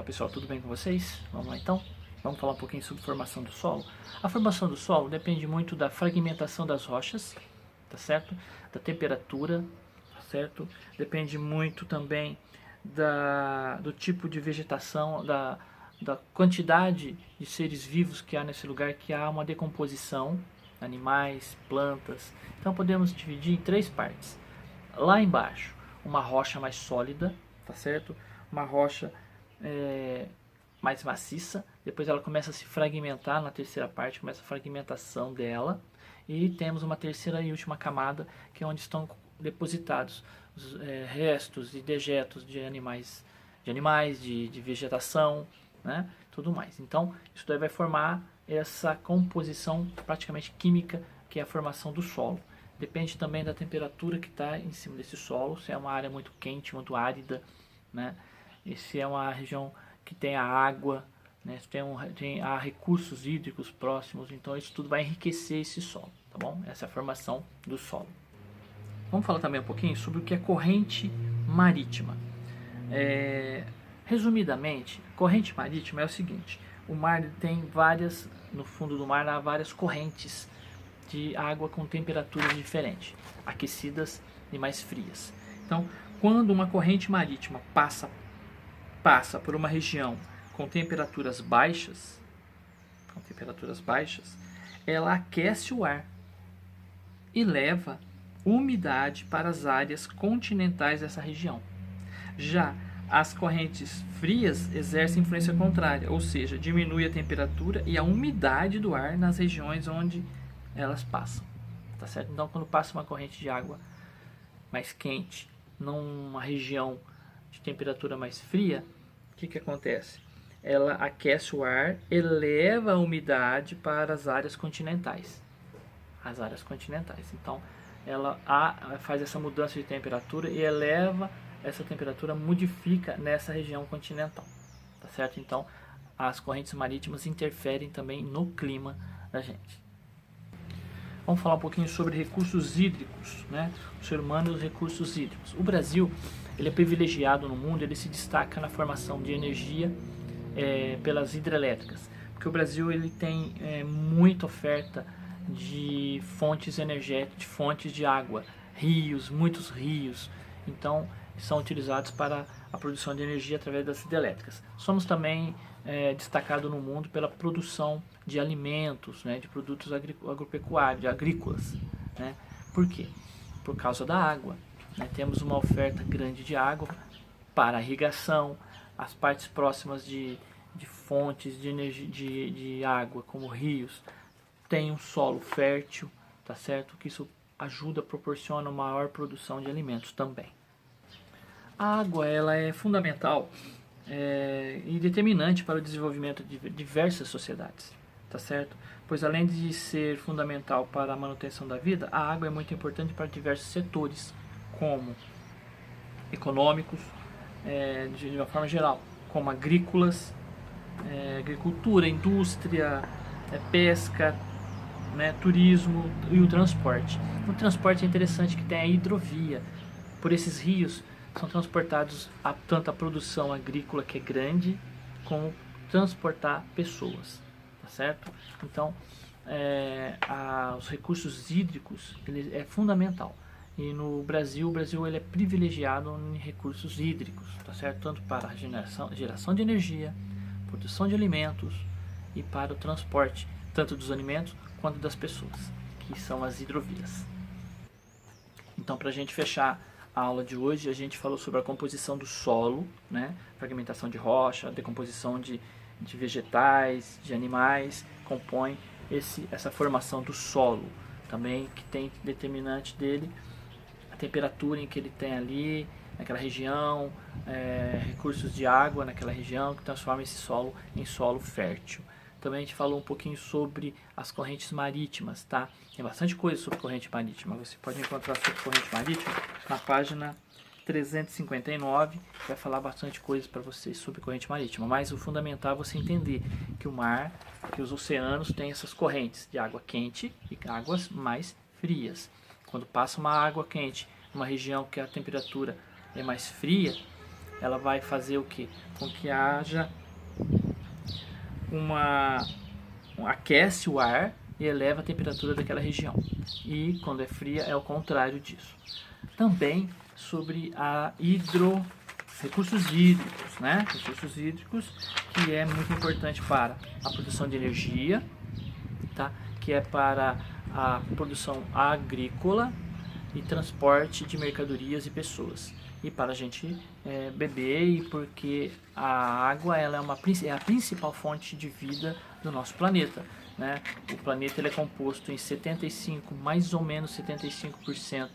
Fala pessoal, tudo bem com vocês? Vamos lá então? Vamos falar um pouquinho sobre formação do solo. A formação do solo depende muito da fragmentação das rochas, tá certo? Da temperatura, tá certo? Depende muito também do tipo de vegetação, da quantidade de seres vivos que há nesse lugar, que há uma decomposição, animais, plantas. Então podemos dividir em três partes. Lá embaixo, uma rocha mais sólida, tá certo? Uma rocha mais maciça, depois ela começa a se fragmentar na terceira parte, começa a fragmentação dela, e temos uma terceira e última camada, que é onde estão depositados os restos e dejetos de animais, de vegetação, né? Tudo mais. Então, isso daí vai formar essa composição praticamente química, que é a formação do solo. Depende também da temperatura que está em cima desse solo, se é uma área muito quente, muito árida, né? E se é uma região que tem a água, né? Há recursos hídricos próximos, então isso tudo vai enriquecer esse solo, tá bom? Essa é a formação do solo. Vamos falar também um pouquinho sobre o que é corrente marítima. Resumidamente, corrente marítima é o seguinte: o mar tem no fundo do mar há várias correntes de água com temperaturas diferentes, aquecidas e mais frias. Então, quando uma corrente marítima passa por uma região com temperaturas baixas, ela aquece o ar e leva umidade para as áreas continentais dessa região. Já as correntes frias exercem influência contrária, ou seja, diminui a temperatura e a umidade do ar nas regiões onde elas passam, tá certo? Então, quando passa uma corrente de água mais quente numa região de temperatura mais fria, o que acontece? Ela aquece o ar, eleva a umidade para as áreas continentais. Então, ela faz essa mudança de temperatura e eleva essa temperatura, modifica nessa região continental, tá certo? Então, as correntes marítimas interferem também no clima da gente. Vamos falar um pouquinho sobre recursos hídricos, né? O ser humano e os recursos hídricos. O Brasil, ele é privilegiado no mundo, ele se destaca na formação de energia pelas hidrelétricas, porque o Brasil ele tem muita oferta de fontes energéticas, de fontes de água, muitos rios, então são utilizados para a produção de energia através das hidrelétricas. Somos também destacados no mundo pela produção de alimentos, né, de produtos agropecuários, agrícolas, né? Por quê? Por causa da água, né? Temos uma oferta grande de água para a irrigação, as partes próximas de fontes de energia de água, como rios, tem um solo fértil, tá certo? Que isso ajuda, proporciona uma maior produção de alimentos também. A água ela é fundamental e determinante para o desenvolvimento de diversas sociedades, tá certo? Pois além de ser fundamental para a manutenção da vida, a água é muito importante para diversos setores, como econômicos, de uma forma geral, como agrícolas, agricultura, indústria, pesca, né, turismo e o transporte. O transporte é interessante que tem a hidrovia. Por esses rios são transportados tanto a produção agrícola, que é grande, como transportar pessoas, tá certo? Então, os recursos hídricos ele é fundamental. E no Brasil, o Brasil ele é privilegiado em recursos hídricos, tá certo? Tanto para a geração de energia, produção de alimentos e para o transporte, tanto dos alimentos quanto das pessoas, que são as hidrovias. Então, para a gente fechar a aula de hoje, a gente falou sobre a composição do solo, né? Fragmentação de rocha, decomposição de vegetais, de animais, compõe essa formação do solo. Também que tem determinante dele a temperatura em que ele tem ali, naquela região, recursos de água naquela região, que transforma esse solo em solo fértil. Também a gente falou um pouquinho sobre as correntes marítimas, tá? Tem bastante coisa sobre corrente marítima. Você pode encontrar sobre corrente marítima na página 359, que vai falar bastante coisa para vocês sobre corrente marítima. Mas o fundamental é você entender que o mar, que os oceanos têm essas correntes de água quente e águas mais frias. Quando passa uma água quente numa região que a temperatura é mais fria, ela vai fazer o quê? Com que haja aquece o ar e eleva a temperatura daquela região. E quando é fria é o contrário disso. Também sobre recursos hídricos, né? Recursos hídricos, que é muito importante para a produção de energia, tá? Que é para a produção agrícola e transporte de mercadorias e pessoas. E para a gente beber, e porque a água ela é a principal fonte de vida do nosso planeta, né? O planeta ele é composto em mais ou menos 75%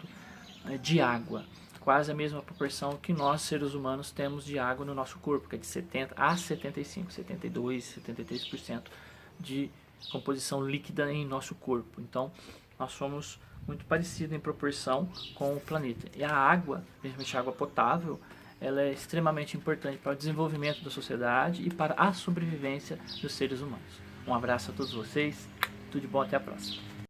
de água, quase a mesma proporção que nós seres humanos temos de água no nosso corpo, que é de 70 a 75, 72, 73% de composição líquida em nosso corpo. Então, nós somos muito parecidos em proporção com o planeta. E a água, principalmente a água potável, ela é extremamente importante para o desenvolvimento da sociedade e para a sobrevivência dos seres humanos. Um abraço a todos vocês, tudo de bom, até a próxima.